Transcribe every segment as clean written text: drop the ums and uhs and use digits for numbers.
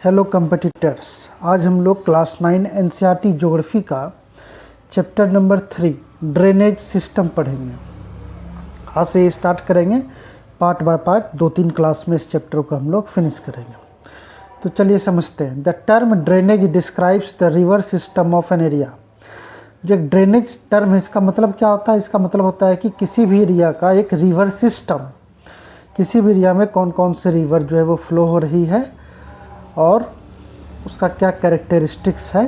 Hello competitors, आज हम लोग क्लास 9 एनसीईआरटी ज्योग्राफी का चैप्टर नंबर 3 ड्रेनेज सिस्टम पढ़ेंगे। आज से स्टार्ट करेंगे पार्ट बाय पार्ट, 2-3 क्लास में इस चैप्टर को हम लोग फिनिश करेंगे। तो चलिए समझते हैं। The term drainage describes the river system of an area. जो एक ड्रेनेज टर्म है, इसका मतलब क्या होता है? इसका मतलब होता है कि किसी भी एरिया का एक रिवर सिस्टम, किसी भी एरिया में कौन कौन से रिवर जो है वो फ्लो हो रही है और उसका क्या कैरेक्टरिस्टिक्स है।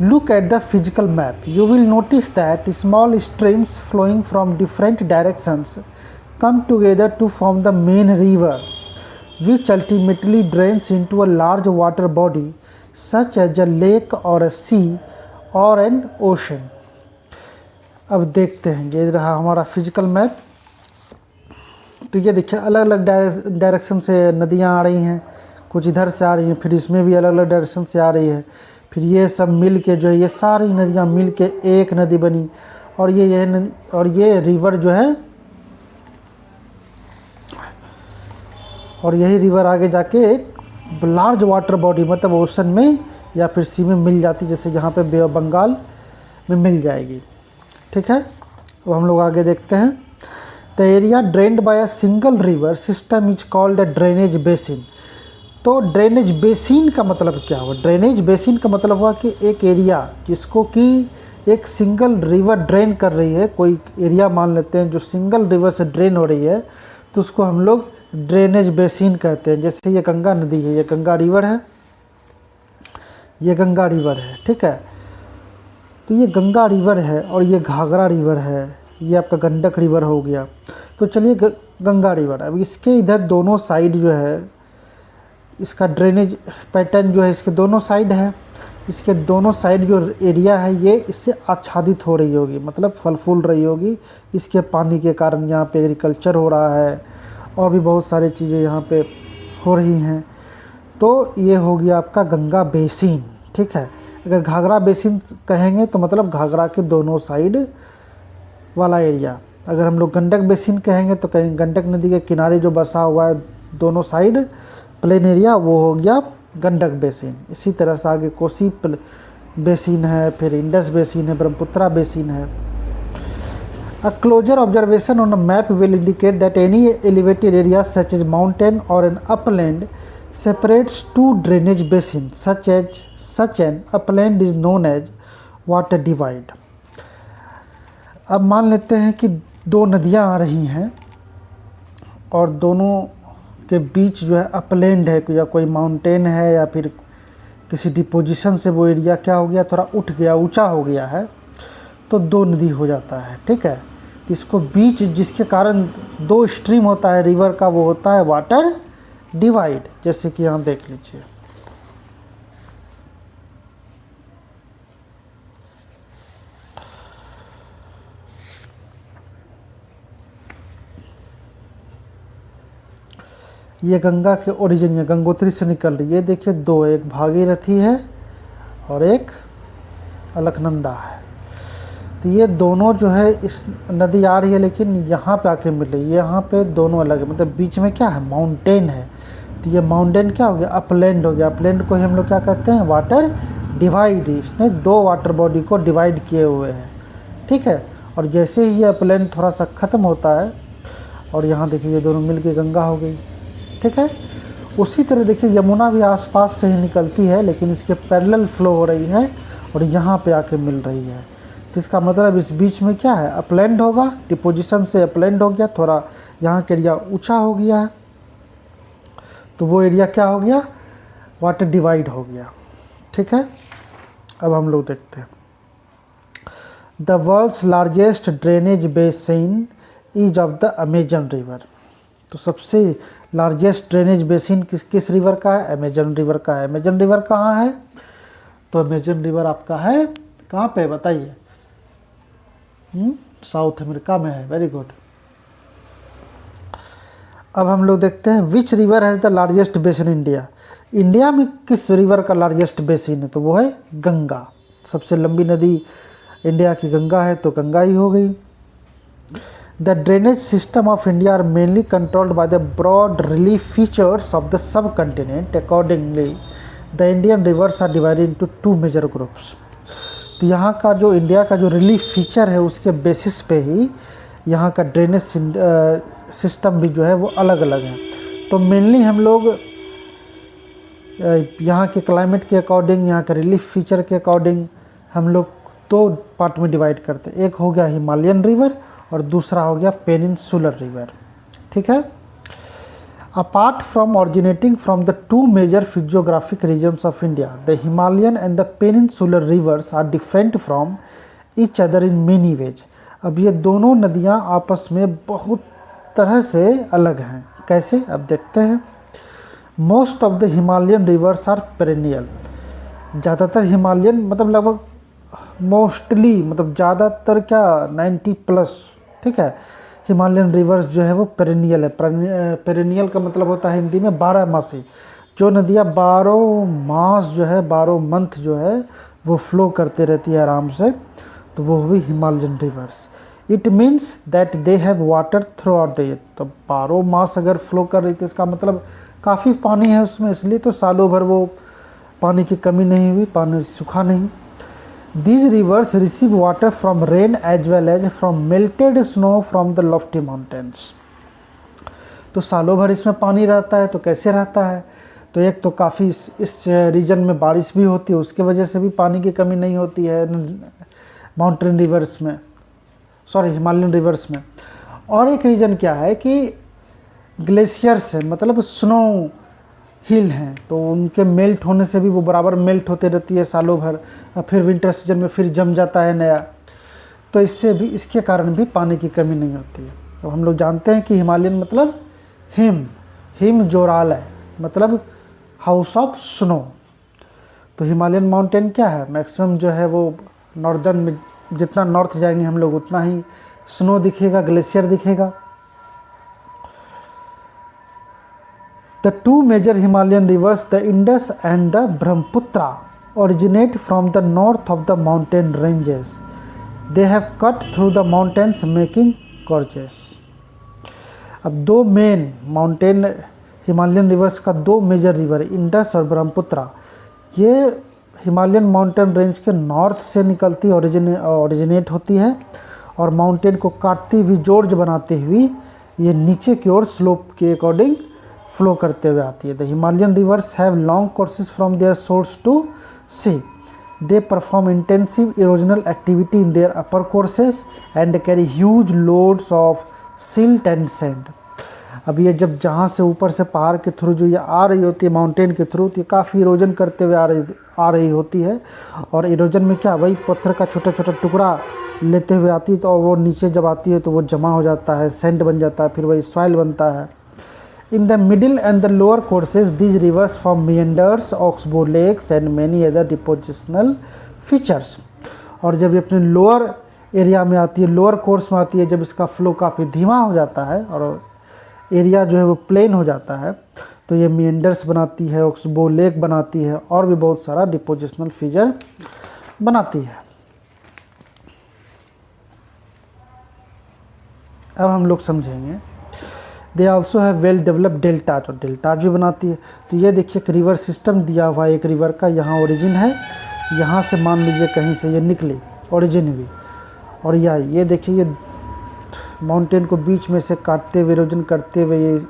Look at the physical map, you will notice that small streams flowing from different directions come together to form the main river, which ultimately drains into a large water body such as a lake or a sea or an ocean. अब देखते हैं, ये रहा हमारा physical map. तो ये देखिए अलग अलग डायरेक्शन से नदियाँ आ रही हैं, कुछ इधर से आ रही हैं, फिर इसमें भी अलग अलग डायरेक्शन से आ रही है, फिर ये सब मिल के जो है ये सारी नदियाँ मिल के एक नदी बनी। और ये रिवर जो है, और यही रिवर आगे जाके एक लार्ज वाटर बॉडी मतलब ओशन में या फिर सी में मिल जाती, जैसे यहाँ पे बे ऑफ बंगाल में मिल जाएगी। ठीक है, तो हम लोग आगे देखते हैं। The area drained by a single river system is called a drainage basin. तो ड्रेनेज बेसिन का मतलब क्या हुआ? ड्रेनेज बेसिन का मतलब हुआ कि एक एरिया जिसको कि एक सिंगल रिवर ड्रेन कर रही है, कोई एरिया मान लेते हैं जो सिंगल रिवर से ड्रेन हो रही है, तो उसको हम लोग ड्रेनेज बेसिन कहते हैं। जैसे ये गंगा नदी है, ये गंगा रिवर है, ये गंगा रिवर है। ठीक है, तो ये गंगा रिवर है और ये घाघरा रिवर है, ये आपका गंडक रिवर हो गया। तो चलिए गंगा रिवर, अब इसके इधर दोनों साइड जो है इसका ड्रेनेज पैटर्न जो है, इसके दोनों साइड है, इसके दोनों साइड जो एरिया है ये इससे आच्छादित हो रही होगी, मतलब फल फूल रही होगी इसके पानी के कारण। यहाँ पे एग्रीकल्चर हो रहा है और भी बहुत सारी चीज़ें यहाँ पे हो रही हैं। तो ये हो गया आपका गंगा बेसिन। ठीक है, अगर घाघरा बेसिन कहेंगे तो मतलब घाघरा के दोनों साइड वाला एरिया। अगर हम लोग गंडक बेसिन कहेंगे तो कहीं गंडक नदी के किनारे जो बसा हुआ है दोनों साइड प्लेन एरिया, वो हो गया गंडक बेसिन। इसी तरह से आगे कोसी बेसिन है, फिर इंडस बेसिन है, ब्रह्मपुत्रा बेसिन है। A closer observation on a map will indicate that any elevated area such as mountain or an upland separates two drainage basins. Such an upland is known as water divide. अब मान लेते हैं कि दो नदियाँ आ रही हैं और दोनों के बीच जो है अपलैंड है, या कोई माउंटेन है, या फिर किसी डिपोजिशन से वो एरिया क्या हो गया, थोड़ा उठ गया, ऊंचा हो गया है, तो दो नदी हो जाता है। ठीक है, इसको बीच जिसके कारण दो स्ट्रीम होता है रिवर का, वो होता है वाटर डिवाइड। जैसे कि यहाँ देख लीजिए, ये गंगा के ओरिजिन, ये गंगोत्री से निकल रही है। देखिए दो, एक भागीरथी है और एक अलकनंदा है। तो ये दोनों जो है इस नदी आ रही है, लेकिन यहाँ पे आके मिल रही है। यहाँ पे दोनों अलग है, मतलब बीच में क्या है, माउंटेन है। तो ये माउंटेन क्या हो गया, अपलैंड हो गया। अपलैंड को ही हम लोग क्या कहते हैं, वाटर डिवाइड। इसने दो वाटर बॉडी को डिवाइड किए हुए हैं। ठीक है, और जैसे ही ये अपलैंड थोड़ा सा ख़त्म होता है और यहाँ देखिए ये दोनों मिल के गंगा हो गई। ठीक है, उसी तरह देखिए यमुना भी आसपास से ही निकलती है, लेकिन इसके पैरेलल फ्लो हो रही है और यहाँ पे आके मिल रही है। तो इसका मतलब इस बीच में क्या है, अपलैंड होगा, डिपोजिशन से अपलैंड हो गया, थोड़ा यहाँ के एरिया ऊंचा हो गया है, तो वो एरिया क्या हो गया, वाटर डिवाइड हो गया। ठीक है, अब हम लोग देखते हैं। The world's largest drainage basin is of the Amazon river. तो सबसे लार्जेस्ट ड्रेनेज बेसिन किस रिवर का है, अमेजन रिवर का है। अमेजन रिवर कहाँ है? तो अमेजन रिवर आपका है कहाँ पे बताइए? साउथ अमेरिका में है। Very good. अब हम लोग देखते हैं which river has the largest basin India. India में किस रिवर का लार्जेस्ट बेसिन है? तो वो है गंगा। सबसे लंबी नदी इंडिया की गंगा है, तो गंगा ही हो गई। The drainage system of India are mainly controlled by the broad relief features of the subcontinent. Accordingly, the Indian rivers are divided into two major groups. तो यहाँ का जो इंडिया का जो रिलीफ फीचर है उसके बेसिस पे ही यहाँ का ड्रेनेज सिस्टम भी जो है वो अलग अलग है। तो मेनली हम लोग यहाँ के क्लाइमेट के अकॉर्डिंग, यहाँ का रिलीफ फीचर के अकॉर्डिंग हम लोग दो पार्ट में डिवाइड करते हैं। एक हो गया हिमालयन रिवर और दूसरा हो गया पेनिनसुलर रिवर। ठीक है। Apart from originating from the two major physiographic regions of India, the Himalayan and the peninsular rivers are different from each other in many ways. अब ये दोनों नदियाँ आपस में बहुत तरह से अलग हैं। कैसे, अब देखते हैं। Most of the Himalayan rivers are perennial. ज़्यादातर हिमालयन मतलब लगभग मोस्टली मतलब ज़्यादातर क्या 90+, ठीक है, हिमालयन रिवर्स जो है वो पेरेनियल है। पेरेनियल का मतलब होता है हिंदी में 12 मासी। जो नदियाँ 12 मास जो है 12 मंथ जो है वो फ्लो करते रहती है आराम से, तो वो हुई Himalayan reverse. It means that they have water through out the year. तो 12 मास अगर फ्लो कर रही थी इसका मतलब काफ़ी पानी है उसमें, इसलिए तो सालों भर वो पानी की कमी नहीं हुई, पानी सूखा नहीं। These rivers receive water from rain as well as from melted snow from the lofty mountains. तो सालों भर इसमें पानी रहता है। तो कैसे रहता है, तो एक तो काफ़ी इस रीजन में बारिश भी होती है, उसके वजह से भी पानी की कमी नहीं होती है माउंटेन रिवर्स में, सॉरी हिमालयन रिवर्स में। और एक रीज़न क्या है कि ग्लेशियर्स है, मतलब स्नो हिल हैं, तो उनके मेल्ट होने से भी वो बराबर मेल्ट होते रहती है सालों भर, फिर विंटर सीजन में फिर जम जाता है नया, तो इससे भी, इसके कारण भी पानी की कमी नहीं होती है। तो हम लोग जानते हैं कि हिमालयन मतलब हिम जोराल है, मतलब हाउस ऑफ स्नो। तो हिमालयन माउंटेन क्या है, मैक्सिमम जो है वो नॉर्दर्न में, जितना नॉर्थ जाएंगे हम लोग उतना ही स्नो दिखेगा, ग्लेशियर दिखेगा। The two major Himalayan rivers, the Indus and the Brahmaputra, originate from the north of the mountain ranges. They have cut through the mountains, making gorges. अब दो मेन माउंटेन हिमालयन रिवर्स का दो major river Indus और ब्रह्मपुत्रा, ये Himalayan mountain range के north से निकलती originate होती है और माउंटेन को काटती हुई जोर्ज बनाती हुई ये नीचे की ओर स्लोप के अकॉर्डिंग फ्लो करते हुए आती है। The Himalayan rivers have long courses from their source to sea. They perform intensive erosional activity in their upper courses and carry huge loads of silt and sand. अब ये जब जहाँ से ऊपर से पहाड़ के थ्रू जो ये आ रही होती है माउंटेन के थ्रू, तो ये काफ़ी इरोजन करते हुए आ रही होती है। और इरोजन में क्या, वही पत्थर का छोटा छोटा टुकड़ा लेते हुए आती है, तो वो नीचे जब आती है तो वो जमा हो जाता है, सैंड बन जाता है, फिर वही सॉइल बनता है। In the middle and the lower courses, these rivers form meanders, oxbow lakes and many other depositional features. और जब ये अपने लोअर एरिया में आती है, लोअर कोर्स में आती है, जब इसका फ्लो काफ़ी धीमा हो जाता है और एरिया जो है वो प्लेन हो जाता है, तो ये meanders बनाती है, oxbow lake बनाती है और भी बहुत सारा depositional feature बनाती है। अब हम लोग समझेंगे दे आल्सो है वेल डेवलप्ड डेल्टाज, और डेल्टाज भी बनाती है। तो ये देखिए एक रिवर सिस्टम दिया हुआ है, एक रिवर का यहाँ ओरिजिन है, यहाँ से मान लीजिए कहीं से ये निकली ओरिजिन हुई, और ये देखिए ये माउंटेन को बीच में से काटते हुए इरोजन करते हुए ये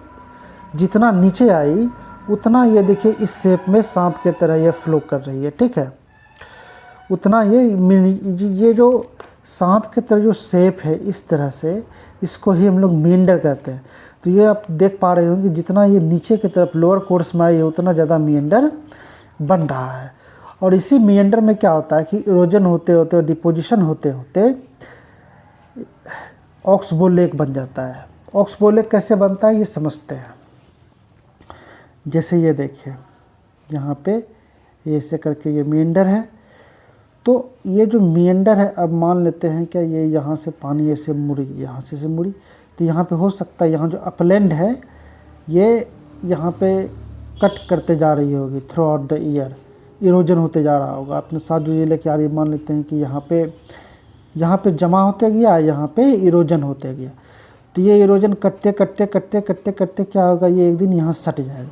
जितना नीचे आई उतना ये देखिए इस शेप में सांप के तरह ये फ्लो कर रही है। ठीक है, उतना ये जो सांप के तरह जो शेप है इस तरह से, इसको ही हम लोग मींडर कहते हैं। तो ये आप देख पा रहे हो कि जितना ये नीचे की तरफ लोअर कोर्स में आई है उतना ज़्यादा मींडर बन रहा है। और इसी मींडर में क्या होता है कि इरोजन होते होते और डिपोजिशन होते होते ऑक्सबो लेक बन जाता है। ऑक्सबो लेक कैसे बनता है ये समझते हैं। जैसे ये देखिए यहाँ पे ये ऐसे करके ये मींडर है, तो ये जो मींडर है, अब मान लेते हैं क्या ये यहाँ से पानी ऐसे मुड़ी, यहाँ से मुड़ी, तो यहाँ पे हो सकता है यहाँ जो अपलैंड है ये यहाँ पे कट करते जा रही होगी through out the year, erosion होते जा रहा होगा। अपने साथ जो ये लेके आ रही है, मान लेते हैं कि यहाँ पे जमा होते गया, यहाँ पे इरोजन होते गया। तो ये इरोजन कटते कटते कटते कटते कटते क्या होगा, ये एक दिन यहाँ सट जाएगा।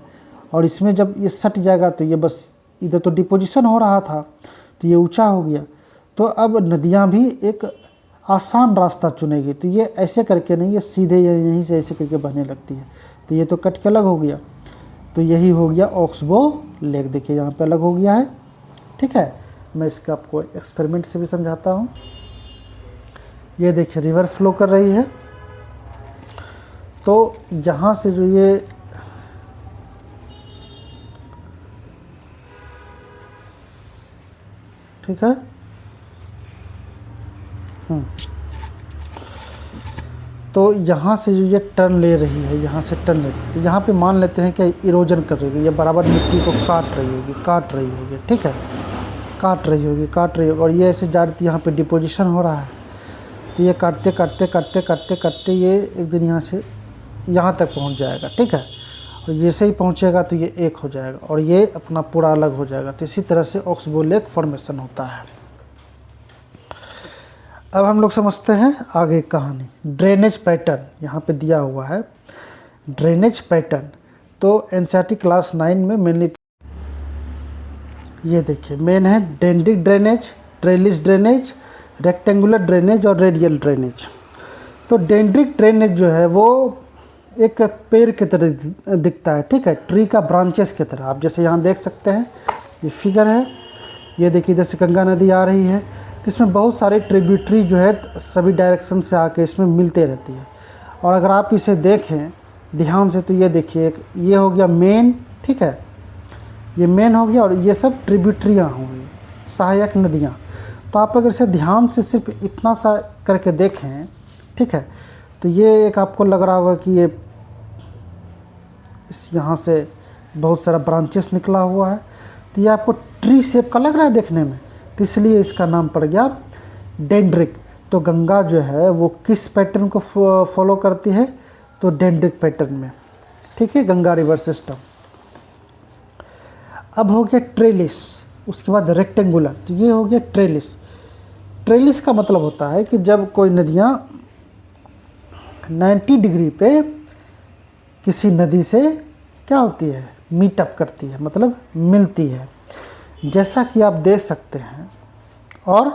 और इसमें जब ये सट जाएगा तो ये बस इधर तो डिपोजिशन हो रहा था तो ये ऊंचा हो गया। तो अब नदियाँ भी एक आसान रास्ता चुनेगी, तो ये ऐसे करके नहीं, ये सीधे यहीं से ऐसे करके बहने लगती है। तो ये तो कट के अलग हो गया, तो यही हो गया ऑक्सबो लेक। देखिए यहाँ पे अलग हो गया है, ठीक है। मैं इसका आपको एक्सपेरिमेंट से भी समझाता हूँ। ये देखिए रिवर फ्लो कर रही है, तो यहाँ से जो ये ठीक है, तो यहाँ से जो ये टर्न ले रही है, यहाँ से टर्न ले रही है, तो यहाँ पे मान लेते हैं कि इरोजन कर रही है, ये बराबर मिट्टी को काट रही होगी, ठीक है, काट रही होगी। और ये ऐसे जा रही थी, यहाँ पे डिपोजिशन हो रहा है, तो ये काटते काटते काटते काटते काटते ये एक दिन यहाँ से यहाँ तक पहुँच जाएगा, ठीक है। और जैसे ही पहुँचेगा तो ये एक हो जाएगा और ये अपना पूरा अलग हो जाएगा। तो इसी तरह से ऑक्सबो लेक फॉर्मेशन होता है। अब हम लोग समझते हैं आगे कहानी। ड्रेनेज पैटर्न यहाँ पे दिया हुआ है, ड्रेनेज पैटर्न। तो एनसीईआरटी क्लास 9 में मेनली ये देखिए मेन है dendritic drainage, trellis drainage, rectangular drainage और रेडियल ड्रेनेज। तो डेंड्रिक ड्रेनेज जो है वो एक पेड़ की तरह दिखता है, ठीक है, ट्री का ब्रांचेस की तरह। आप जैसे यहाँ देख सकते हैं, ये फिगर है, ये देखिए इधर से गंगा नदी आ रही है, तो इसमें बहुत सारे ट्रिब्यूटरी जो है सभी डायरेक्शन से आके इसमें मिलते रहती है। और अगर आप इसे देखें ध्यान से तो ये देखिए एक ये हो गया मेन, ठीक है, ये मेन हो गया और ये सब ट्रिब्यूटरियाँ होंगी, सहायक नदियाँ। तो आप अगर इसे ध्यान से सिर्फ इतना सा करके देखें, ठीक है, तो ये एक आपको लग रहा होगा कि ये इस यहाँ से बहुत सारा ब्रांचेस निकला हुआ है, तो ये आपको ट्री शेप का लग रहा है देखने में, तो इसलिए इसका नाम पड़ गया डेंड्रिक। तो गंगा जो है वो किस पैटर्न को फॉलो करती है, तो डेंड्रिक पैटर्न में, ठीक है, गंगा रिवर सिस्टम। अब हो गया ट्रेलिस, उसके बाद रेक्टेंगुलर, तो ये हो गया ट्रेलिस। ट्रेलिस का मतलब होता है कि जब कोई नदियाँ 90 डिग्री पे किसी नदी से क्या होती है, मीटअप करती है, मतलब मिलती है, जैसा कि आप देख सकते हैं, और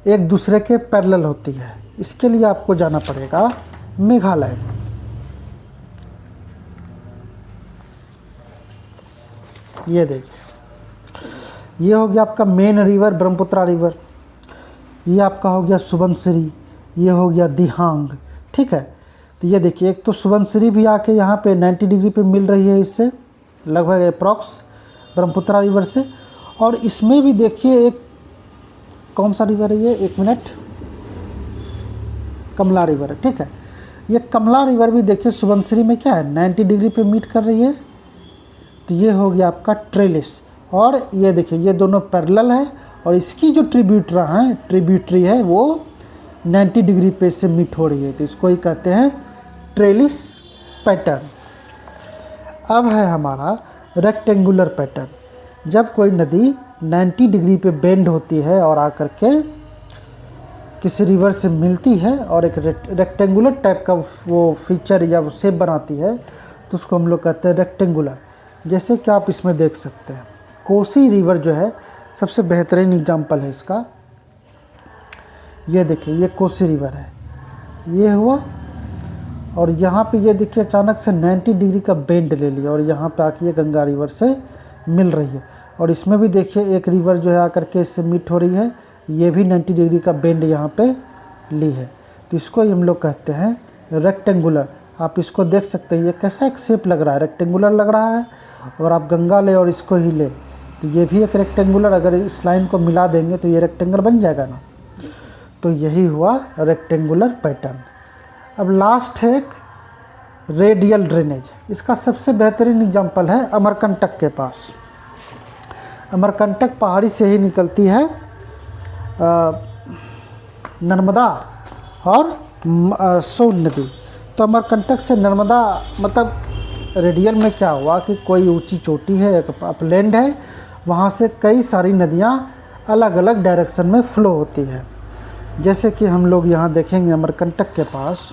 एक दूसरे के पैरेलल होती है। इसके लिए आपको जाना पड़ेगा मेघालय। ये देखिए ये हो गया आपका मेन रिवर ब्रह्मपुत्रा रिवर, ये आपका हो गया सुबनसिरी, ये हो गया दिहांग, ठीक है। तो ये देखिए एक तो सुबनसिरी भी आके यहाँ पे 90 डिग्री पे मिल रही है इससे लगभग अप्रॉक्स ब्रह्मपुत्रा रिवर से। और इसमें भी देखिए एक कौन सा रिवर है ये, एक मिनट, कमला रिवर है, ठीक है। ये कमला रिवर भी देखिए सुबनसिरी में क्या है 90 डिग्री पे मीट कर रही है, तो ये हो गया आपका ट्रेलिस। और ये देखिए ये दोनों पैरेलल है और इसकी जो ट्रिब्यूटरी है वो 90 डिग्री पे से मीट हो रही है, तो इसको ही कहते हैं ट्रेलिस पैटर्न। अब है हमारा रेक्टेंगुलर पैटर्न। जब कोई नदी 90 डिग्री पे बेंड होती है और आकर के किसी रिवर से मिलती है और एक रेक्टेंगुलर टाइप का वो फीचर या वो शेप बनाती है, तो उसको हम लोग कहते हैं रेक्टेंगुलर। जैसे कि आप इसमें देख सकते हैं कोसी रिवर जो है सबसे बेहतरीन एग्जाम्पल है इसका। ये देखिए ये कोसी रिवर है, ये हुआ और यहाँ पे ये देखिए अचानक से 90 डिग्री का बेंड ले लिया और यहाँ पे आके ये गंगा रिवर से मिल रही है। और इसमें भी देखिए एक रिवर जो है आकर के इससे मीट हो रही है, ये भी 90 डिग्री का बेंड यहाँ पे ली है, तो इसको ही हम लोग कहते हैं रेक्टेंगुलर। आप इसको देख सकते हैं ये कैसा एक शेप लग रहा है, रेक्टेंगुलर लग रहा है। और आप गंगा ले और इसको ही ले तो ये भी एक रेक्टेंगुलर, अगर इस लाइन को मिला देंगे तो ये रेक्टेंगल बन जाएगा ना। तो यही हुआ रेक्टेंगुलर पैटर्न। अब लास्ट है एक रेडियल ड्रेनेज। इसका सबसे बेहतरीन एग्जांपल है अमरकंटक के पास। अमरकंटक पहाड़ी से ही निकलती है नर्मदा और सोन नदी। तो अमरकंटक से नर्मदा मतलब रेडियल में क्या हुआ कि कोई ऊंची चोटी है, एक अपलैंड है, वहाँ से कई सारी नदियाँ अलग अलग डायरेक्शन में फ़्लो होती है। जैसे कि हम लोग यहाँ देखेंगे अमरकंटक के पास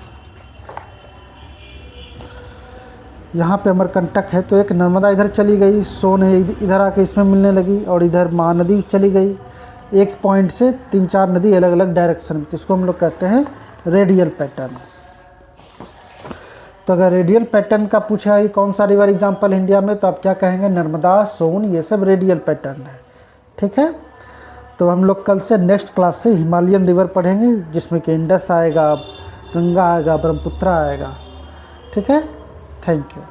यहाँ पे अमरकंटक है, तो एक नर्मदा इधर चली गई, सोन है इधर आके इसमें मिलने लगी, और इधर महानदी चली गई। एक पॉइंट से 3-4 नदी अलग अलग डायरेक्शन में, जिसको हम लोग कहते हैं रेडियल पैटर्न। तो अगर रेडियल पैटर्न का पूछा है कौन सा रिवर एग्जाम्पल इंडिया में, तो आप क्या कहेंगे, नर्मदा, सोन, ये सब रेडियल पैटर्न है। ठीक है, तो हम लोग कल से नेक्स्ट क्लास से हिमालयन रिवर पढ़ेंगे, जिसमें कि इंडस आएगा, गंगा आएगा, ब्रह्मपुत्र आएगा। ठीक है, थैंक यू।